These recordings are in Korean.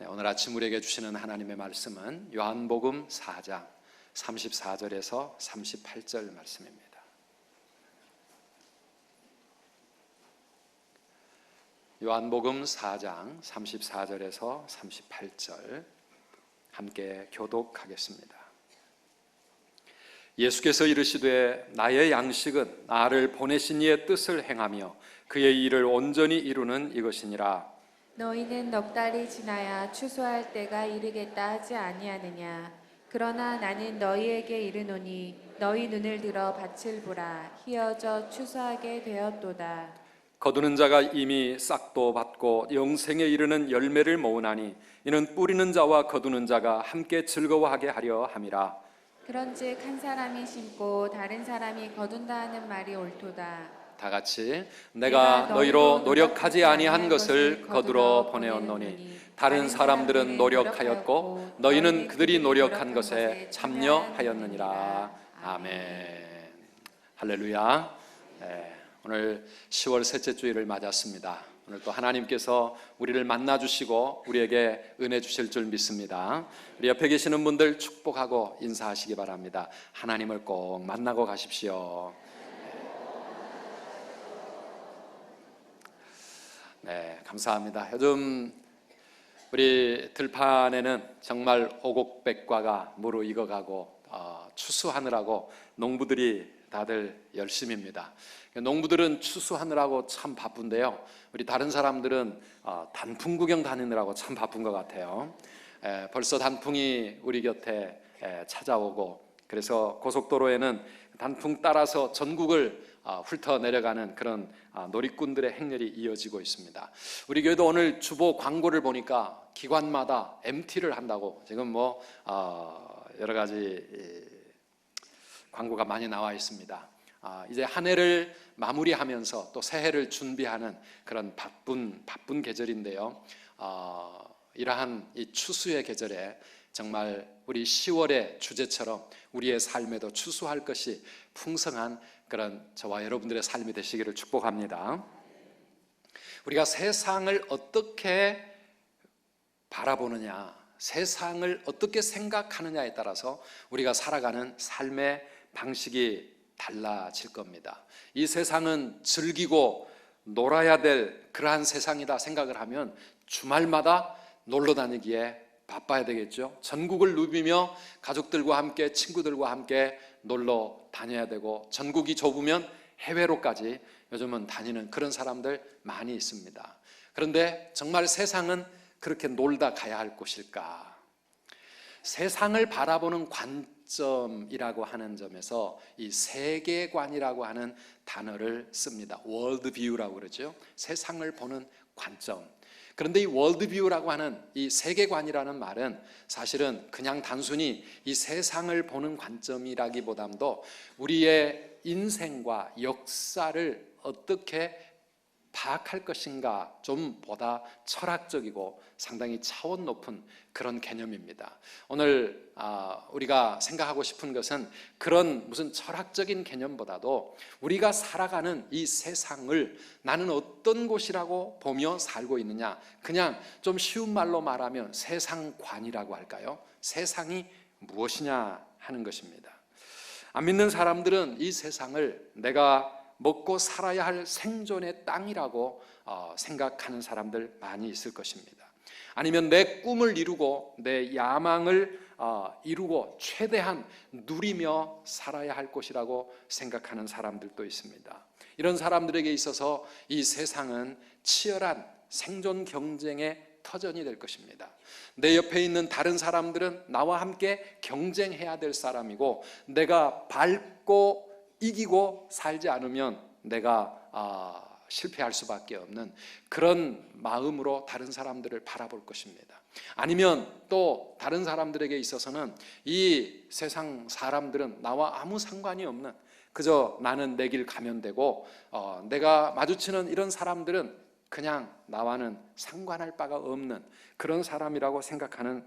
오늘 아침 우리에게 주시는 하나님의 말씀은 요한복음 4장 34절에서 38절 말씀입니다. 요한복음 4장 34절에서 38절 함께 교독하겠습니다. 예수께서 이르시되 나의 양식은 나를 보내신 이의 뜻을 행하며 그의 일을 온전히 이루는 이것이니라. 너희는 넉 달이 지나야 추수할 때가 이르겠다 하지 아니하느냐. 그러나 나는 너희에게 이르노니 너희 눈을 들어 밭을 보라. 희어져 추수하게 되었도다. 거두는 자가 이미 싹도 받고 영생에 이르는 열매를 모으나니 이는 뿌리는 자와 거두는 자가 함께 즐거워하게 하려 함이라. 그런즉 한 사람이 심고 다른 사람이 거둔다 하는 말이 옳도다. 다 같이 내가 너희로 노력하지 아니한 것을 거두러 보내었노니 다른 사람들은 노력하였고 너희는 그들이 노력한 것에 참여하였느니라. 아멘. 할렐루야. 오늘 10월 셋째 주일을 맞았습니다. 오늘 또 하나님께서 우리를 만나주시고 우리에게 은혜 주실 줄 믿습니다. 우리 옆에 계시는 분들 축복하고 인사하시기 바랍니다. 하나님을 꼭 만나고 가십시오. 네, 감사합니다. 요즘 우리 들판에는 정말 오곡백과가 무르익어가고 추수하느라고 농부들이 다들 열심입니다. 농부들은 추수하느라고 참 바쁜데요, 우리 다른 사람들은 단풍 구경 다니느라고 참 바쁜 것 같아요. 벌써 단풍이 우리 곁에 찾아오고, 그래서 고속도로에는 단풍 따라서 전국을 훑어 내려가는 그런 놀이꾼들의 행렬이 이어지고 있습니다. 우리 교회도 오늘 주보 광고를 보니까 기관마다 MT를 한다고 지금 여러 가지 광고가 많이 나와 있습니다. 이제 한 해를 마무리하면서 또 새해를 준비하는 그런 바쁜 계절인데요. 이러한 이 추수의 계절에 정말 우리 10월의 주제처럼 우리의 삶에도 추수할 것이 풍성한 그런 저와 여러분들의 삶이 되시기를 축복합니다. 우리가 세상을 어떻게 바라보느냐, 세상을 어떻게 생각하느냐에 따라서 우리가 살아가는 삶의 방식이 달라질 겁니다. 이 세상은 즐기고 놀아야 될 그러한 세상이다 생각을 하면 주말마다 놀러 다니기에 바빠야 되겠죠. 전국을 누비며 가족들과 함께 친구들과 함께 놀러 다녀야 되고, 전국이 좁으면 해외로까지 요즘은 다니는 그런 사람들 많이 있습니다. 그런데 정말 세상은 그렇게 놀다 가야 할 곳일까? 세상을 바라보는 관점이라고 하는 점에서 이 세계관이라고 하는 단어를 씁니다. 월드뷰라고 그러죠. 세상을 보는 관점. 그런데 이 월드뷰라고 하는 이 세계관이라는 말은 사실은 그냥 단순히 이 세상을 보는 관점이라기보다도 우리의 인생과 역사를 어떻게 파악할 것인가 좀 보다 철학적이고 상당히 차원 높은 그런 개념입니다. 오늘 우리가 생각하고 싶은 것은 그런 무슨 철학적인 개념보다도 우리가 살아가는 이 세상을 나는 어떤 곳이라고 보며 살고 있느냐, 그냥 좀 쉬운 말로 말하면 세상관이라고 할까요? 세상이 무엇이냐 하는 것입니다. 안 믿는 사람들은 이 세상을 내가 먹고 살아야 할 생존의 땅이라고 생각하는 사람들 많이 있을 것입니다. 아니면 내 꿈을 이루고 내 야망을 이루고 최대한 누리며 살아야 할 곳이라고 생각하는 사람들도 있습니다. 이런 사람들에게 있어서 이 세상은 치열한 생존 경쟁의 터전이 될 것입니다. 내 옆에 있는 다른 사람들은 나와 함께 경쟁해야 될 사람이고, 내가 밟고 이기고 살지 않으면 내가 실패할 수밖에 없는 그런 마음으로 다른 사람들을 바라볼 것입니다. 아니면 또 다른 사람들에게 있어서는 이 세상 사람들은 나와 아무 상관이 없는, 그저 나는 내 길 가면 되고 내가 마주치는 이런 사람들은 그냥 나와는 상관할 바가 없는 그런 사람이라고 생각하는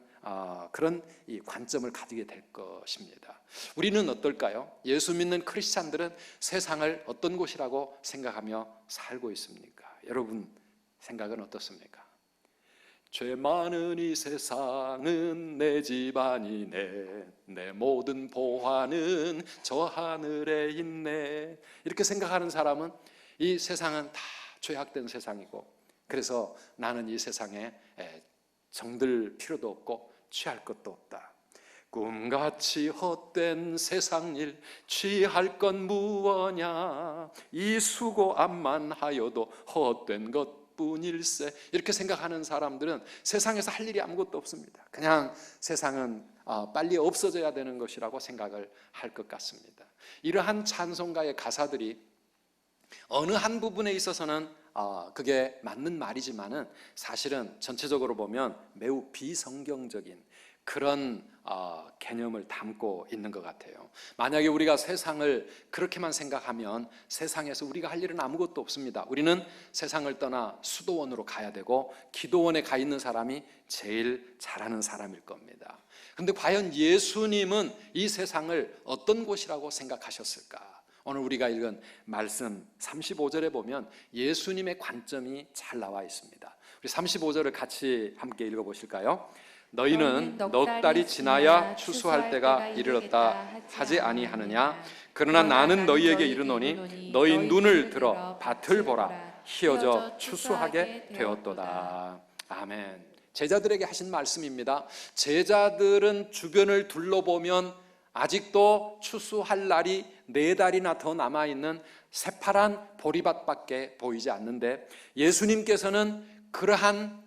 그런 이 관점을 가지게 될 것입니다. 우리는 어떨까요? 예수 믿는 크리스찬들은 세상을 어떤 곳이라고 생각하며 살고 있습니까? 여러분 생각은 어떻습니까? 죄 많은 이 세상은 내 집안이네, 내 모든 보화는 저 하늘에 있네. 이렇게 생각하는 사람은 이 세상은 다 죄악된 세상이고, 그래서 나는 이 세상에 정들 필요도 없고 취할 것도 없다. 꿈같이 헛된 세상일 취할 건 무엇냐, 이 수고 암만 하여도 헛된 것뿐일세. 이렇게 생각하는 사람들은 세상에서 할 일이 아무것도 없습니다. 그냥 세상은 빨리 없어져야 되는 것이라고 생각을 할 것 같습니다. 이러한 찬송가의 가사들이 어느 한 부분에 있어서는 그게 맞는 말이지만은 사실은 전체적으로 보면 매우 비성경적인 그런 개념을 담고 있는 것 같아요. 만약에 우리가 세상을 그렇게만 생각하면 세상에서 우리가 할 일은 아무것도 없습니다. 우리는 세상을 떠나 수도원으로 가야 되고 기도원에 가 있는 사람이 제일 잘하는 사람일 겁니다. 그런데 과연 예수님은 이 세상을 어떤 곳이라고 생각하셨을까? 오늘 우리가 읽은 말씀 35절에 보면 예수님의 관점이 잘 나와 있습니다. 우리 35절을 같이 함께 읽어보실까요? 너희는 넉 달이 지나야 추수할 때가 이르렀다 하지 아니하느냐? 그러나 나는 너희에게 이르노니 너희 눈을 들어 밭을 보라, 희어져 추수하게 되었도다. 아멘. 제자들에게 하신 말씀입니다. 제자들은 주변을 둘러보면 아직도 추수할 날이 4달이나 더 남아있는 새파란 보리밭밖에 보이지 않는데, 예수님께서는 그러한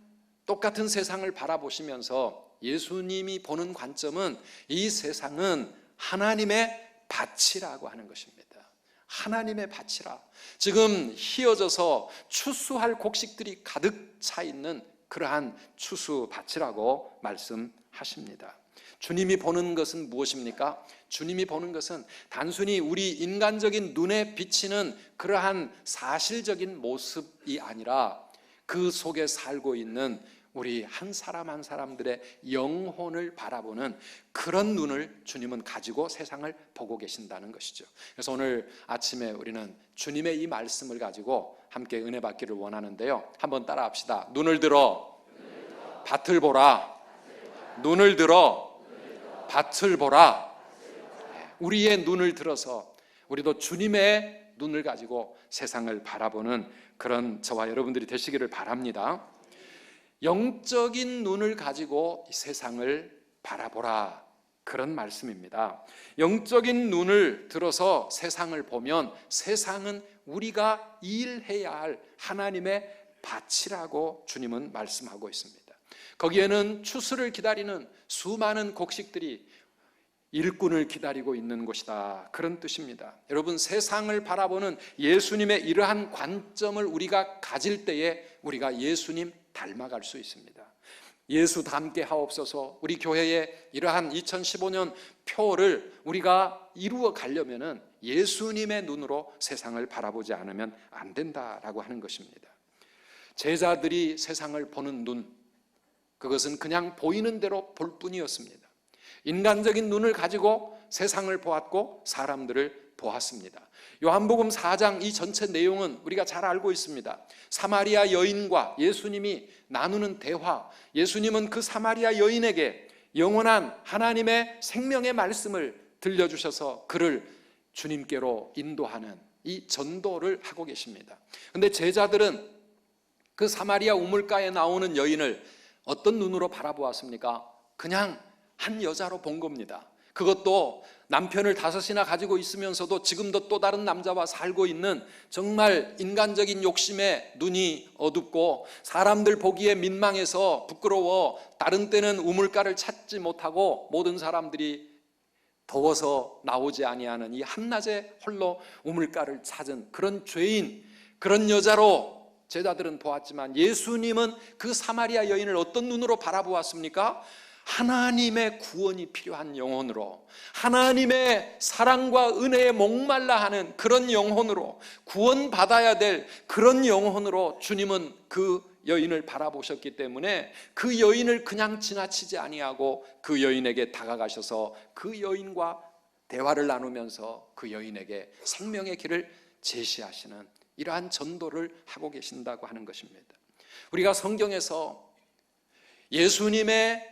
똑같은 세상을 바라보시면서 예수님이 보는 관점은 이 세상은 하나님의 밭이라고 하는 것입니다. 하나님의 밭이라. 지금 희어져서 추수할 곡식들이 가득 차 있는 그러한 추수밭이라고 말씀하십니다. 주님이 보는 것은 무엇입니까? 주님이 보는 것은 단순히 우리 인간적인 눈에 비치는 그러한 사실적인 모습이 아니라 그 속에 살고 있는 우리 한 사람 한 사람들의 영혼을 바라보는 그런 눈을 주님은 가지고 세상을 보고 계신다는 것이죠. 그래서 오늘 아침에 우리는 주님의 이 말씀을 가지고 함께 은혜 받기를 원하는데요. 한번 따라 합시다. 눈을 들어 밭을 보라. 눈을 들어 밭을 보라. 우리의 눈을 들어서 우리도 주님의 눈을 가지고 세상을 바라보는 그런 저와 여러분들이 되시기를 바랍니다. 영적인 눈을 가지고 세상을 바라보라, 그런 말씀입니다. 영적인 눈을 들어서 세상을 보면 세상은 우리가 일해야 할 하나님의 밭이라고 주님은 말씀하고 있습니다. 거기에는 추수를 기다리는 수많은 곡식들이 일꾼을 기다리고 있는 곳이다, 그런 뜻입니다. 여러분, 세상을 바라보는 예수님의 이러한 관점을 우리가 가질 때에 우리가 예수님 닮아갈 수 있습니다. 예수 닮게 하옵소서. 우리 교회의 이러한 2015년 표를 우리가 이루어 가려면 예수님의 눈으로 세상을 바라보지 않으면 안 된다라고 하는 것입니다. 제자들이 세상을 보는 눈, 그것은 그냥 보이는 대로 볼 뿐이었습니다. 인간적인 눈을 가지고 세상을 보았고 사람들을 보았습니다. 요한복음 4장 이 전체 내용은 우리가 잘 알고 있습니다. 사마리아 여인과 예수님이 나누는 대화, 예수님은 그 사마리아 여인에게 영원한 하나님의 생명의 말씀을 들려주셔서 그를 주님께로 인도하는 이 전도를 하고 계십니다. 그런데 제자들은 그 사마리아 우물가에 나오는 여인을 어떤 눈으로 바라보았습니까? 그냥 한 여자로 본 겁니다. 그것도 남편을 5이나 가지고 있으면서도 지금도 또 다른 남자와 살고 있는 정말 인간적인 욕심에 눈이 어둡고 사람들 보기에 민망해서 부끄러워 다른 때는 우물가를 찾지 못하고 모든 사람들이 더워서 나오지 아니하는 이 한낮에 홀로 우물가를 찾은 그런 죄인, 그런 여자로 제자들은 보았지만 예수님은 그 사마리아 여인을 어떤 눈으로 바라보았습니까? 하나님의 구원이 필요한 영혼으로, 하나님의 사랑과 은혜에 목말라 하는 그런 영혼으로, 구원받아야 될 그런 영혼으로 주님은 그 여인을 바라보셨기 때문에 그 여인을 그냥 지나치지 아니하고 그 여인에게 다가가셔서 그 여인과 대화를 나누면서 그 여인에게 생명의 길을 제시하시는 이러한 전도를 하고 계신다고 하는 것입니다. 우리가 성경에서 예수님의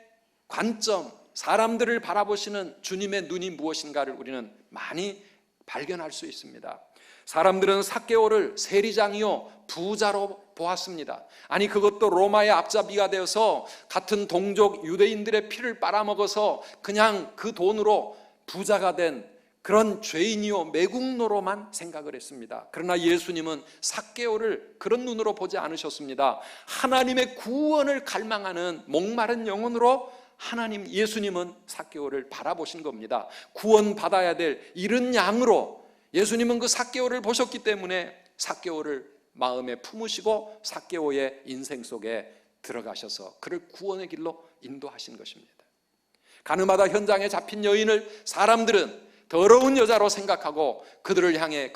관점, 사람들을 바라보시는 주님의 눈이 무엇인가를 우리는 많이 발견할 수 있습니다. 사람들은 삭개오를 세리장이요 부자로 보았습니다. 아니 그것도 로마의 앞잡이가 되어서 같은 동족 유대인들의 피를 빨아먹어서 그냥 그 돈으로 부자가 된 그런 죄인이요 매국노로만 생각을 했습니다. 그러나 예수님은 삭개오를 그런 눈으로 보지 않으셨습니다. 하나님의 구원을 갈망하는 목마른 영혼으로 예수님은 삭개오를 바라보신 겁니다. 구원받아야 될 이른 양으로 예수님은 그 삭개오를 보셨기 때문에 삭개오를 마음에 품으시고 삭개오의 인생 속에 들어가셔서 그를 구원의 길로 인도하신 것입니다. 가늠하다 현장에 잡힌 여인을 사람들은 더러운 여자로 생각하고 그를 향해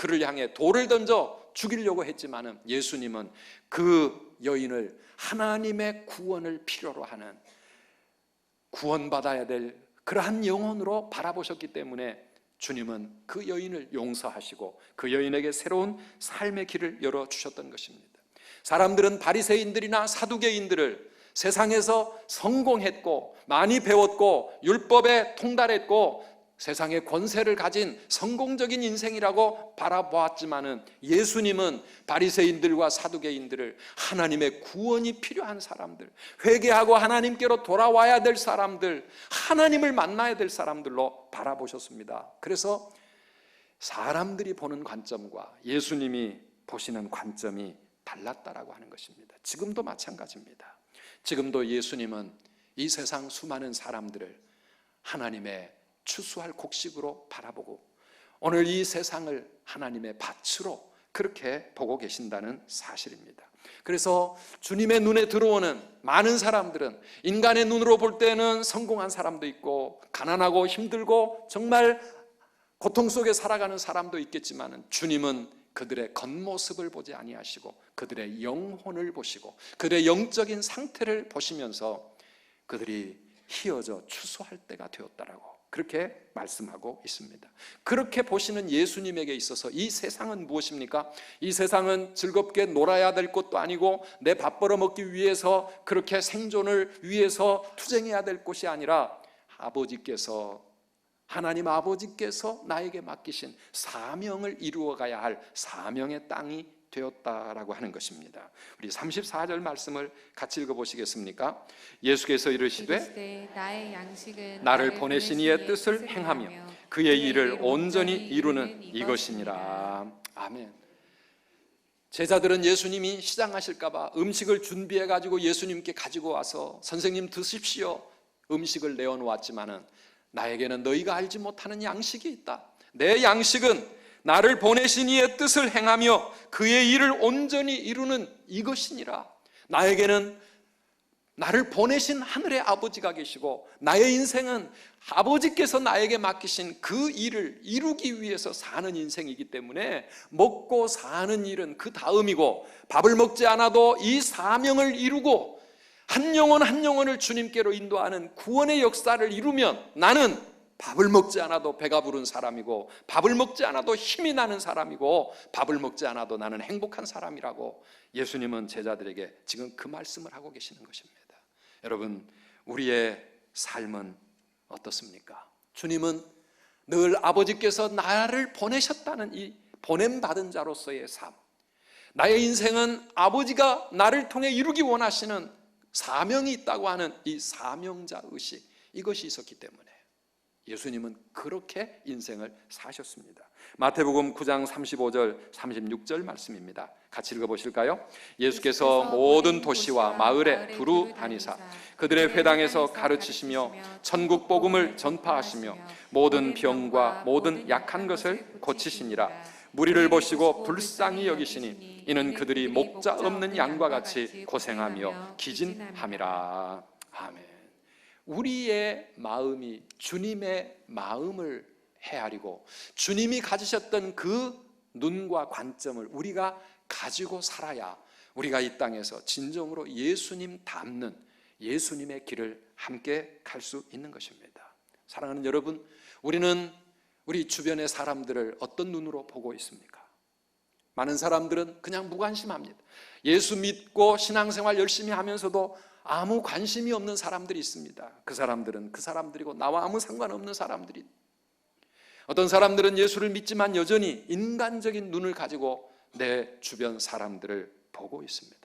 돌을 던져 죽이려고 했지만은 예수님은 그 여인을 하나님의 구원을 필요로 하는 구원받아야 될 그러한 영혼으로 바라보셨기 때문에 주님은 그 여인을 용서하시고 그 여인에게 새로운 삶의 길을 열어주셨던 것입니다. 사람들은 바리새인들이나 사두개인들을 세상에서 성공했고 많이 배웠고 율법에 통달했고 세상의 권세를 가진 성공적인 인생이라고 바라보았지만은 예수님은 바리새인들과 사두개인들을 하나님의 구원이 필요한 사람들, 회개하고 하나님께로 돌아와야 될 사람들, 하나님을 만나야 될 사람들로 바라보셨습니다. 그래서 사람들이 보는 관점과 예수님이 보시는 관점이 달랐다라고 하는 것입니다. 지금도 마찬가지입니다. 지금도 예수님은 이 세상 수많은 사람들을 하나님의 추수할 곡식으로 바라보고 오늘 이 세상을 하나님의 밭으로 그렇게 보고 계신다는 사실입니다. 그래서 주님의 눈에 들어오는 많은 사람들은 인간의 눈으로 볼 때는 성공한 사람도 있고 가난하고 힘들고 정말 고통 속에 살아가는 사람도 있겠지만 주님은 그들의 겉모습을 보지 아니하시고 그들의 영혼을 보시고 그들의 영적인 상태를 보시면서 그들이 희어져 추수할 때가 되었다라고 그렇게 말씀하고 있습니다. 그렇게 보시는 예수님에게 있어서 이 세상은 무엇입니까? 이 세상은 즐겁게 놀아야 될 것도 아니고 내 밥 벌어먹기 위해서 그렇게 생존을 위해서 투쟁해야 될 곳이 아니라 하나님 아버지께서 나에게 맡기신 사명을 이루어가야 할 사명의 땅이 되었다라고 하는 것입니다. 우리 34절 말씀을 같이 읽어보시겠습니까? 예수께서 이르시되 나의 양식은 나를 보내신 이의 뜻을 행하며 그의 일을 온전히 이루는 이것이니라. 아멘. 제자들은 예수님이 시장하실까 봐 음식을 준비해 가지고 예수님께 가지고 와서 선생님 드십시오 음식을 내어놓았지만은 나에게는 너희가 알지 못하는 양식이 있다. 내 양식은 나를 보내신 이의 뜻을 행하며 그의 일을 온전히 이루는 이것이니라. 나에게는 나를 보내신 하늘의 아버지가 계시고 나의 인생은 아버지께서 나에게 맡기신 그 일을 이루기 위해서 사는 인생이기 때문에 먹고 사는 일은 그 다음이고 밥을 먹지 않아도 이 사명을 이루고 한 영혼 한 영혼을 주님께로 인도하는 구원의 역사를 이루면 나는 밥을 먹지 않아도 배가 부른 사람이고 밥을 먹지 않아도 힘이 나는 사람이고 밥을 먹지 않아도 나는 행복한 사람이라고 예수님은 제자들에게 지금 그 말씀을 하고 계시는 것입니다. 여러분, 우리의 삶은 어떻습니까? 주님은 늘 아버지께서 나를 보내셨다는 이 보냄받은 자로서의 삶, 나의 인생은 아버지가 나를 통해 이루기 원하시는 사명이 있다고 하는 이 사명자 의식, 이것이 있었기 때문에 예수님은 그렇게 인생을 사셨습니다. 마태복음 9장 35절 36절 말씀입니다. 같이 읽어보실까요? 예수께서 모든 도시와 마을에 두루 다니사 그들의 회당에서 가르치시며 천국 복음을 전파하시며 모든 병과 모든 약한 것을 고치시니라. 무리를 보시고 불쌍히 여기시니 이는 그들이 목자 없는 양과 같이 고생하며 기진함이라. 아멘. 우리의 마음이 주님의 마음을 헤아리고 주님이 가지셨던 그 눈과 관점을 우리가 가지고 살아야 우리가 이 땅에서 진정으로 예수님 닮는 예수님의 길을 함께 갈 수 있는 것입니다. 사랑하는 여러분, 우리는 우리 주변의 사람들을 어떤 눈으로 보고 있습니까? 많은 사람들은 그냥 무관심합니다. 예수 믿고 신앙생활 열심히 하면서도 아무 관심이 없는 사람들이 있습니다. 그 사람들은 그 사람들이고 나와 아무 상관없는 사람들이. 어떤 사람들은 예수를 믿지만 여전히 인간적인 눈을 가지고 내 주변 사람들을 보고 있습니다.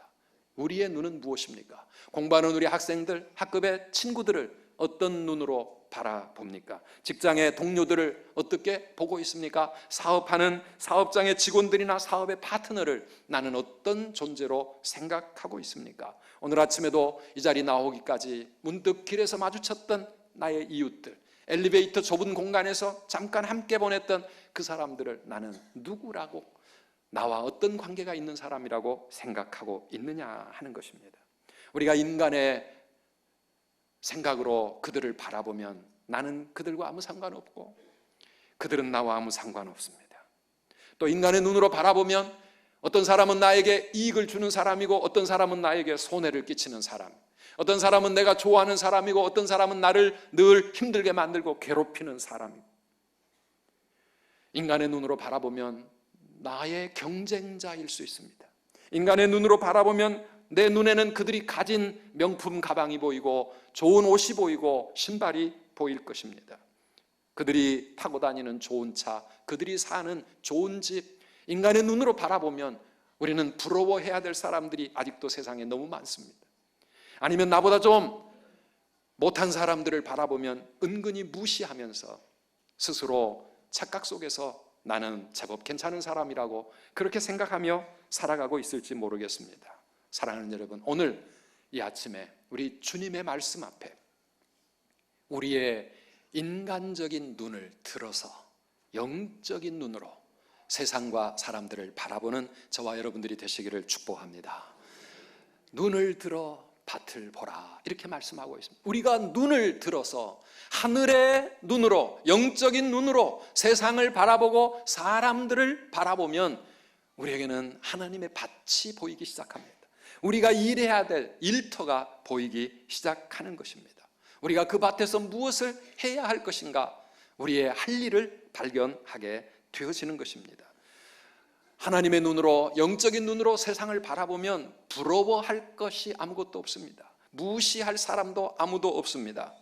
우리의 눈은 무엇입니까? 공부하는 우리 학생들, 학급의 친구들을 어떤 눈으로 바라봅니까? 직장의 동료들을 어떻게 보고 있습니까? 사업하는 사업장의 직원들이나 사업의 파트너를 나는 어떤 존재로 생각하고 있습니까? 오늘 아침에도 이 자리 나오기까지 문득 길에서 마주쳤던 나의 이웃들, 엘리베이터 좁은 공간에서 잠깐 함께 보냈던 그 사람들을 나는 누구라고, 나와 어떤 관계가 있는 사람이라고 생각하고 있느냐 하는 것입니다. 우리가 인간의 생각으로 그들을 바라보면 나는 그들과 아무 상관없고 그들은 나와 아무 상관없습니다. 또 인간의 눈으로 바라보면 어떤 사람은 나에게 이익을 주는 사람이고 어떤 사람은 나에게 손해를 끼치는 사람, 어떤 사람은 내가 좋아하는 사람이고 어떤 사람은 나를 늘 힘들게 만들고 괴롭히는 사람이고, 인간의 눈으로 바라보면 나의 경쟁자일 수 있습니다. 인간의 눈으로 바라보면 내 눈에는 그들이 가진 명품 가방이 보이고 좋은 옷이 보이고 신발이 보일 것입니다. 그들이 타고 다니는 좋은 차, 그들이 사는 좋은 집, 인간의 눈으로 바라보면 우리는 부러워해야 될 사람들이 아직도 세상에 너무 많습니다. 아니면 나보다 좀 못한 사람들을 바라보면 은근히 무시하면서 스스로 착각 속에서 나는 제법 괜찮은 사람이라고 그렇게 생각하며 살아가고 있을지 모르겠습니다. 사랑하는 여러분, 오늘 이 아침에 우리 주님의 말씀 앞에 우리의 인간적인 눈을 들어서 영적인 눈으로 세상과 사람들을 바라보는 저와 여러분들이 되시기를 축복합니다. 눈을 들어 밭을 보라, 이렇게 말씀하고 있습니다. 우리가 눈을 들어서 하늘의 눈으로, 영적인 눈으로 세상을 바라보고 사람들을 바라보면 우리에게는 하나님의 밭이 보이기 시작합니다. 우리가 일해야 될 일터가 보이기 시작하는 것입니다. 우리가 그 밭에서 무엇을 해야 할 것인가, 우리의 할 일을 발견하게 되어지는 것입니다. 하나님의 눈으로, 영적인 눈으로 세상을 바라보면 부러워할 것이 아무것도 없습니다. 무시할 사람도 아무도 없습니다.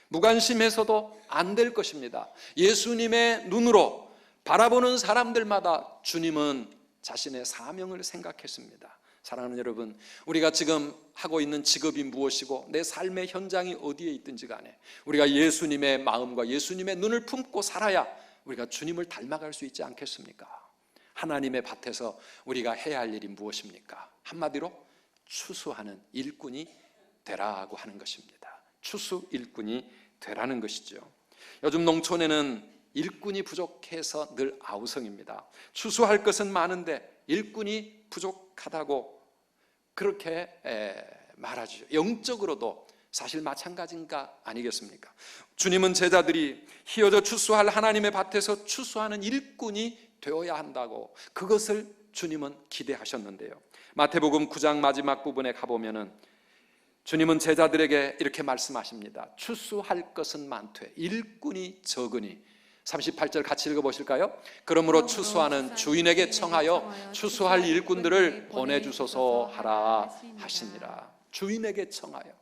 무관심해서도 안 될 것입니다. 예수님의 눈으로 바라보는 사람들마다 주님은 자신의 사명을 생각했습니다. 사랑하는 여러분, 우리가 지금 하고 있는 직업이 무엇이고 내 삶의 현장이 어디에 있든지 간에 우리가 예수님의 마음과 예수님의 눈을 품고 살아야 우리가 주님을 닮아갈 수 있지 않겠습니까? 하나님의 밭에서 우리가 해야 할 일이 무엇입니까? 한마디로 추수하는 일꾼이 되라고 하는 것입니다. 추수 일꾼이 되라는 것이죠. 요즘 농촌에는 일꾼이 부족해서 늘 아우성입니다. 추수할 것은 많은데 일꾼이 부족하다고 그렇게 말하죠. 영적으로도 사실 마찬가지인가 아니겠습니까? 주님은 제자들이 휘어져 추수할 하나님의 밭에서 추수하는 일꾼이 되어야 한다고 그것을 주님은 기대하셨는데요. 마태복음 9장 마지막 부분에 가보면은 주님은 제자들에게 이렇게 말씀하십니다. 추수할 것은 많되 일꾼이 적으니. 38절 같이 읽어보실까요? 그러므로 추수하는 주인에게 청하여 추수할 일꾼들을 보내주소서 하라 하시니라. 주인에게 청하여.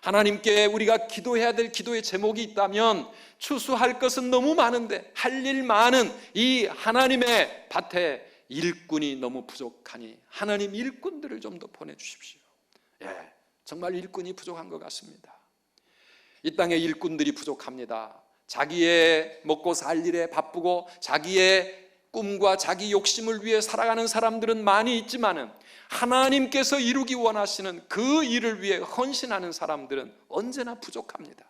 하나님께 우리가 기도해야 될 기도의 제목이 있다면 추수할 것은 너무 많은데 할 일 많은 이 하나님의 밭에 일꾼이 너무 부족하니 하나님 일꾼들을 좀 더 보내주십시오. 정말 일꾼이 부족한 것 같습니다. 이 땅에 일꾼들이 부족합니다. 자기의 먹고 살 일에 바쁘고 자기의 꿈과 자기 욕심을 위해 살아가는 사람들은 많이 있지만은 하나님께서 이루기 원하시는 그 일을 위해 헌신하는 사람들은 언제나 부족합니다.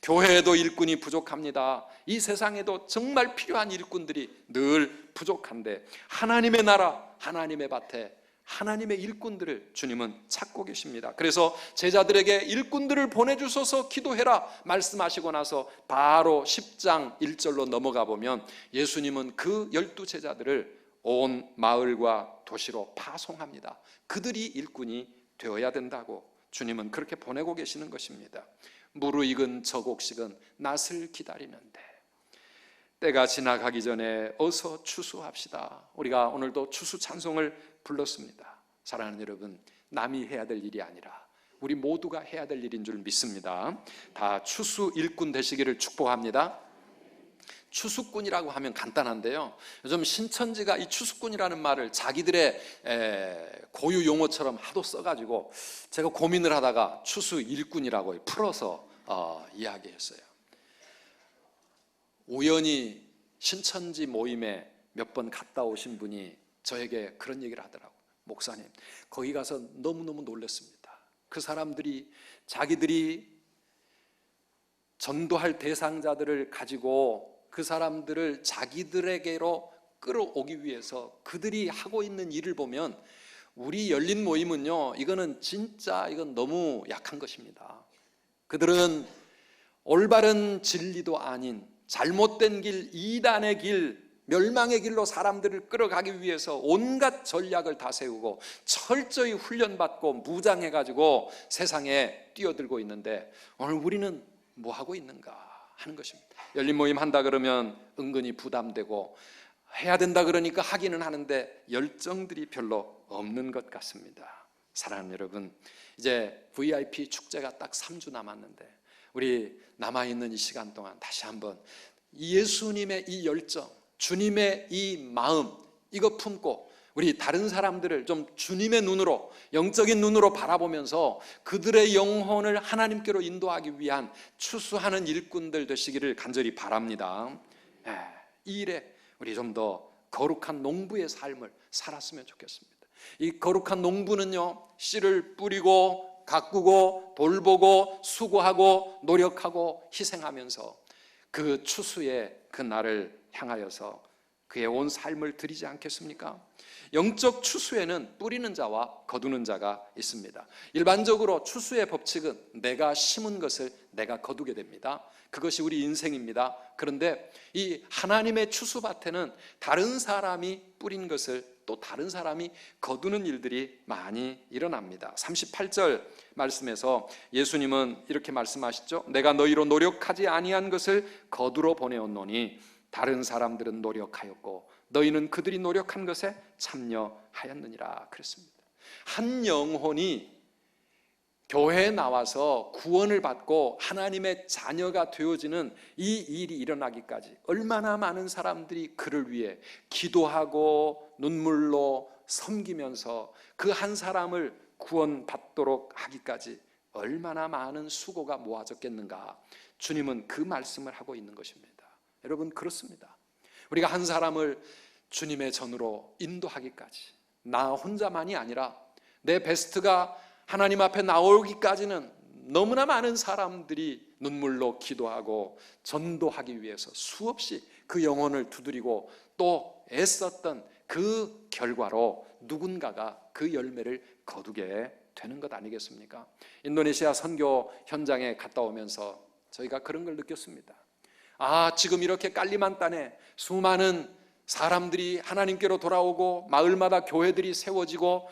교회에도 일꾼이 부족합니다. 이 세상에도 정말 필요한 일꾼들이 늘 부족한데 하나님의 나라, 하나님의 밭에 하나님의 일꾼들을 주님은 찾고 계십니다. 그래서 제자들에게 일꾼들을 보내주소서 기도해라 말씀하시고 나서 바로 10장 1절로 넘어가 보면 예수님은 그 12제자들을 온 마을과 도시로 파송합니다. 그들이 일꾼이 되어야 된다고 주님은 그렇게 보내고 계시는 것입니다. 무르익은 저 곡식은 낫을 기다리는데 때가 지나가기 전에 어서 추수합시다. 우리가 오늘도 추수 찬송을 불렀습니다. 사랑하는 여러분, 남이 해야 될 일이 아니라 우리 모두가 해야 될 일인 줄 믿습니다. 다 추수 일꾼 되시기를 축복합니다. 추수꾼이라고 하면 간단한데요, 요즘 신천지가 이 추수꾼이라는 말을 자기들의 고유 용어처럼 하도 써가지고 제가 고민을 하다가 추수 일꾼이라고 풀어서 이야기했어요. 우연히 신천지 모임에 몇 번 갔다 오신 분이 저에게 그런 얘기를 하더라고요. 목사님, 거기 가서 너무너무 놀랐습니다. 그 사람들이 자기들이 전도할 대상자들을 가지고 그 사람들을 자기들에게로 끌어오기 위해서 그들이 하고 있는 일을 보면 우리 열린 모임은요, 이거는 너무 약한 것입니다. 그들은 올바른 진리도 아닌 잘못된 길, 이단의 길, 멸망의 길로 사람들을 끌어가기 위해서 온갖 전략을 다 세우고 철저히 훈련받고 무장해가지고 세상에 뛰어들고 있는데, 오늘 우리는 뭐 하고 있는가 하는 것입니다. 열린 모임 한다 그러면 은근히 부담되고 해야 된다 그러니까 하기는 하는데 열정들이 별로 없는 것 같습니다. 사랑하는 여러분, 이제 VIP 축제가 딱 3주 남았는데 우리 남아있는 이 시간 동안 다시 한번 예수님의 이 열정, 주님의 이 마음, 이거 품고 우리 다른 사람들을 좀 주님의 눈으로, 영적인 눈으로 바라보면서 그들의 영혼을 하나님께로 인도하기 위한 추수하는 일꾼들 되시기를 간절히 바랍니다. 이 일에 우리 좀 더 거룩한 농부의 삶을 살았으면 좋겠습니다. 이 거룩한 농부는요, 씨를 뿌리고 가꾸고 돌보고 수고하고 노력하고 희생하면서 그 추수의 그 날을 향하여서 그의 온 삶을 드리지 않겠습니까? 영적 추수에는 뿌리는 자와 거두는 자가 있습니다. 일반적으로 추수의 법칙은 내가 심은 것을 내가 거두게 됩니다. 그것이 우리 인생입니다. 그런데 이 하나님의 추수밭에는 다른 사람이 뿌린 것을 또 다른 사람이 거두는 일들이 많이 일어납니다. 38절 말씀에서 예수님은 이렇게 말씀하시죠. 내가 너희로 노력하지 아니한 것을 거두러 보내었노니 다른 사람들은 노력하였고 너희는 그들이 노력한 것에 참여하였느니라 그랬습니다. 한 영혼이 교회에 나와서 구원을 받고 하나님의 자녀가 되어지는 이 일이 일어나기까지 얼마나 많은 사람들이 그를 위해 기도하고 눈물로 섬기면서 그 한 사람을 구원받도록 하기까지 얼마나 많은 수고가 모아졌겠는가. 주님은 그 말씀을 하고 있는 것입니다. 여러분, 그렇습니다. 우리가 한 사람을 주님의 전으로 인도하기까지 나 혼자만이 아니라 내 베스트가 하나님 앞에 나오기까지는 너무나 많은 사람들이 눈물로 기도하고 전도하기 위해서 수없이 그 영혼을 두드리고 또 애썼던 그 결과로 누군가가 그 열매를 거두게 되는 것 아니겠습니까? 인도네시아 선교 현장에 갔다 오면서 저희가 그런 걸 느꼈습니다. 지금 이렇게 깔리만단에 수많은 사람들이 하나님께로 돌아오고 마을마다 교회들이 세워지고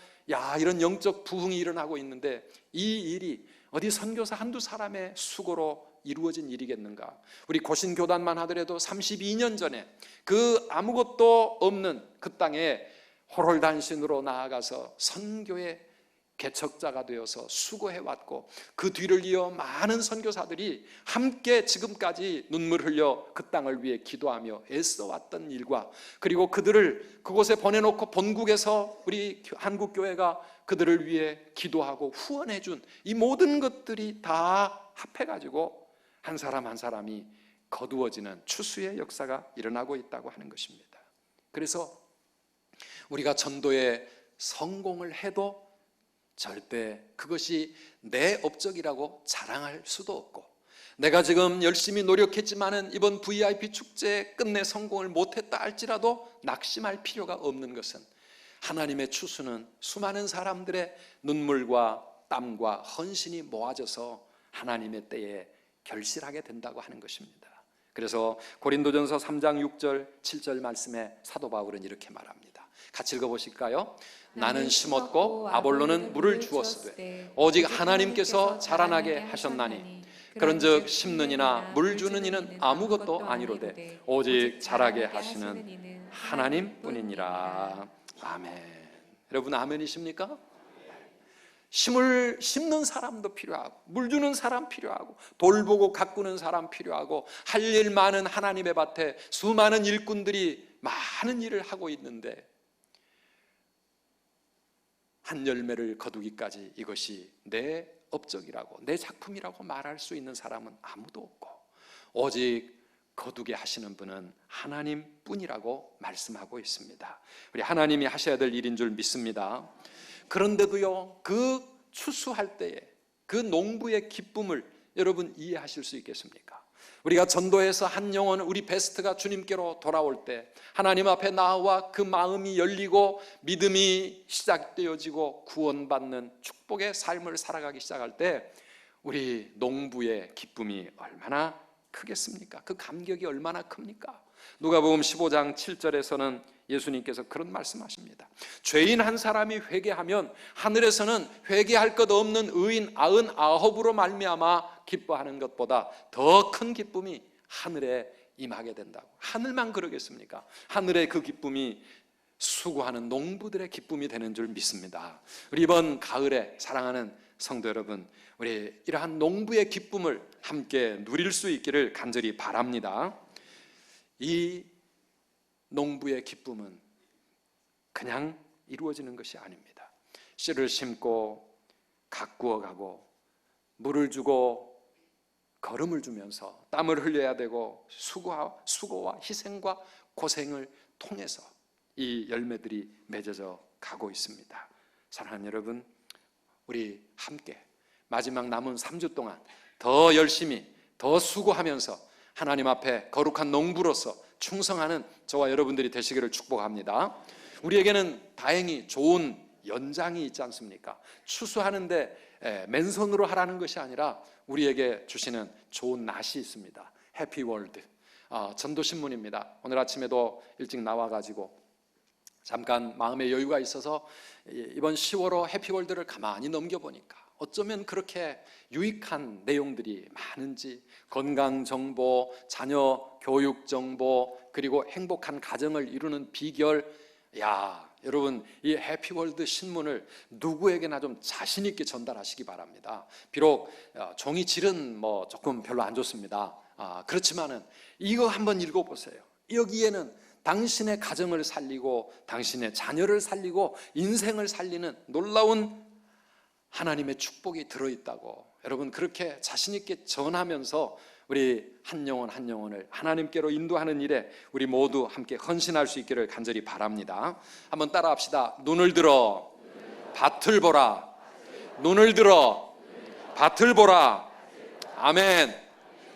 이런 영적 부흥이 일어나고 있는데 이 일이 어디 선교사 한두 사람의 수고로 이루어진 일이겠는가? 우리 고신교단만 하더라도 32년 전에 그 아무것도 없는 그 땅에 호롤단신으로 나아가서 선교의 개척자가 되어서 수고해왔고 그 뒤를 이어 많은 선교사들이 함께 지금까지 눈물 흘려 그 땅을 위해 기도하며 애써왔던 일과, 그리고 그들을 그곳에 보내놓고 본국에서 우리 한국교회가 그들을 위해 기도하고 후원해준 이 모든 것들이 다 합해가지고 한 사람 한 사람이 거두어지는 추수의 역사가 일어나고 있다고 하는 것입니다. 그래서 우리가 전도에 성공을 해도 절대 그것이 내 업적이라고 자랑할 수도 없고, 내가 지금 열심히 노력했지만은 이번 VIP 축제 끝내 성공을 못했다 할지라도 낙심할 필요가 없는 것은 하나님의 추수는 수많은 사람들의 눈물과 땀과 헌신이 모아져서 하나님의 때에 결실하게 된다고 하는 것입니다. 그래서 고린도전서 3장 6절 7절 말씀에 사도 바울은 이렇게 말합니다. 같이 읽어보실까요? 나는 심었고 아볼로는 물을 주었으되 오직 하나님께서 자라나게 하셨나니 그런즉 심는 이나 물 주는 이는 아무것도 아니로되 오직 자라게 하시는 하나님뿐이니라. 아멘. 여러분 아멘이십니까? 심을 심는 사람도 필요하고, 물 주는 사람 필요하고, 돌보고 가꾸는 사람 필요하고, 할 일 많은 하나님의 밭에 수많은 일꾼들이 많은 일을 하고 있는데 한 열매를 거두기까지 이것이 내 업적이라고, 내 작품이라고 말할 수 있는 사람은 아무도 없고, 오직 거두게 하시는 분은 하나님뿐이라고 말씀하고 있습니다. 우리 하나님이 하셔야 될 일인 줄 믿습니다. 그런데도요, 그 추수할 때에 그 농부의 기쁨을 여러분 이해하실 수 있겠습니까? 우리가 전도해서 한 영혼, 우리 베스트가 주님께로 돌아올 때 하나님 앞에 나와 그 마음이 열리고 믿음이 시작되어지고 구원받는 축복의 삶을 살아가기 시작할 때 우리 농부의 기쁨이 얼마나 크겠습니까? 그 감격이 얼마나 큽니까? 누가복음 15장 7절에서는 예수님께서 그런 말씀하십니다. 죄인 한 사람이 회개하면 하늘에서는 회개할 것 없는 의인 99으로 말미암아 기뻐하는 것보다 더 큰 기쁨이 하늘에 임하게 된다고. 하늘만 그러겠습니까? 하늘의 그 기쁨이 수고하는 농부들의 기쁨이 되는 줄 믿습니다. 우리 이번 가을에 사랑하는 성도 여러분, 우리 이러한 농부의 기쁨을 함께 누릴 수 있기를 간절히 바랍니다. 이 농부의 기쁨은 그냥 이루어지는 것이 아닙니다. 씨를 심고 가꾸어 가고 물을 주고 거름을 주면서 땀을 흘려야 되고 수고와 희생과 고생을 통해서 이 열매들이 맺어져 가고 있습니다. 사랑하는 여러분, 우리 함께 마지막 남은 3주 동안 더 열심히 더 수고하면서 하나님 앞에 거룩한 농부로서 충성하는 저와 여러분들이 되시기를 축복합니다. 우리에게는 다행히 좋은 연장이 있지 않습니까? 추수하는데 맨손으로 하라는 것이 아니라 우리에게 주시는 좋은 낫이 있습니다. 해피월드 전도신문입니다. 오늘 아침에도 일찍 나와가지고 잠깐 마음의 여유가 있어서 이번 10월호 해피월드를 가만히 넘겨보니까 어쩌면 그렇게 유익한 내용들이 많은지, 건강정보, 자녀 교육정보, 그리고 행복한 가정을 이루는 비결, 여러분 이 해피월드 신문을 누구에게나 좀 자신 있게 전달하시기 바랍니다. 비록 종이 질은 조금 별로 안 좋습니다. 그렇지만은 이거 한번 읽어보세요. 여기에는 당신의 가정을 살리고 당신의 자녀를 살리고 인생을 살리는 놀라운 하나님의 축복이 들어있다고 여러분 그렇게 자신 있게 전하면서 우리 한 영혼 한 영혼을 하나님께로 인도하는 일에 우리 모두 함께 헌신할 수 있기를 간절히 바랍니다. 한번 따라합시다. 눈을 들어 밭을 보라. 눈을 들어 밭을 보라. 아멘.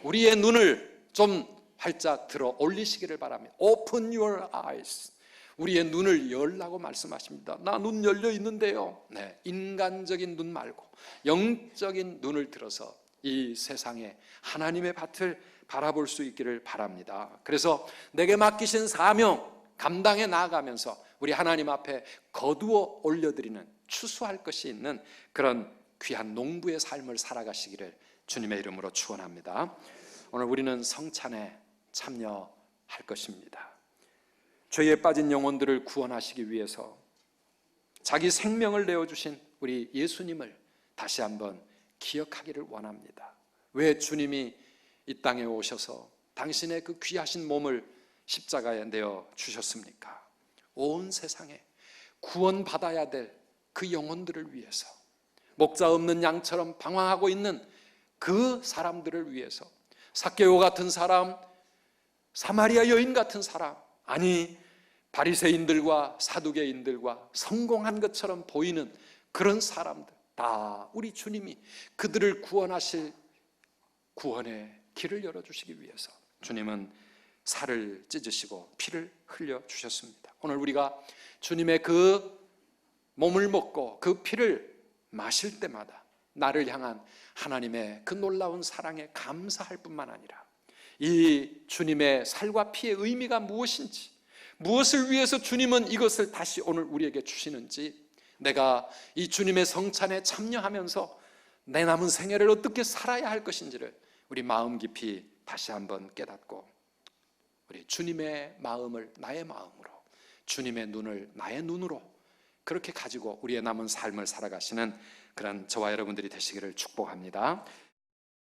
우리의 눈을 좀 활짝 들어 올리시기를 바랍니다. Open your eyes. 우리의 눈을 열라고 말씀하십니다. 나 눈 열려 있는데요. 네, 인간적인 눈 말고 영적인 눈을 들어서 이 세상에 하나님의 밭을 바라볼 수 있기를 바랍니다. 그래서 내게 맡기신 사명 감당해 나아가면서 우리 하나님 앞에 거두어 올려드리는 추수할 것이 있는 그런 귀한 농부의 삶을 살아가시기를 주님의 이름으로 축원합니다. 오늘 우리는 성찬에 참여할 것입니다. 죄에 빠진 영혼들을 구원하시기 위해서 자기 생명을 내어주신 우리 예수님을 다시 한번 기억하기를 원합니다. 왜 주님이 이 땅에 오셔서 당신의 그 귀하신 몸을 십자가에 내어주셨습니까? 온 세상에 구원받아야 될 그 영혼들을 위해서, 목자 없는 양처럼 방황하고 있는 그 사람들을 위해서, 삭개오 같은 사람, 사마리아 여인 같은 사람, 아니 바리새인들과 사두개인들과 성공한 것처럼 보이는 그런 사람들, 다 우리 주님이 그들을 구원하실 구원의 길을 열어주시기 위해서 주님은 살을 찢으시고 피를 흘려주셨습니다. 오늘 우리가 주님의 그 몸을 먹고 그 피를 마실 때마다 나를 향한 하나님의 그 놀라운 사랑에 감사할 뿐만 아니라 이 주님의 살과 피의 의미가 무엇인지, 무엇을 위해서 주님은 이것을 다시 오늘 우리에게 주시는지, 내가 이 주님의 성찬에 참여하면서 내 남은 생애를 어떻게 살아야 할 것인지를 우리 마음 깊이 다시 한번 깨닫고 우리 주님의 마음을 나의 마음으로, 주님의 눈을 나의 눈으로, 그렇게 가지고 우리의 남은 삶을 살아가시는 그런 저와 여러분들이 되시기를 축복합니다.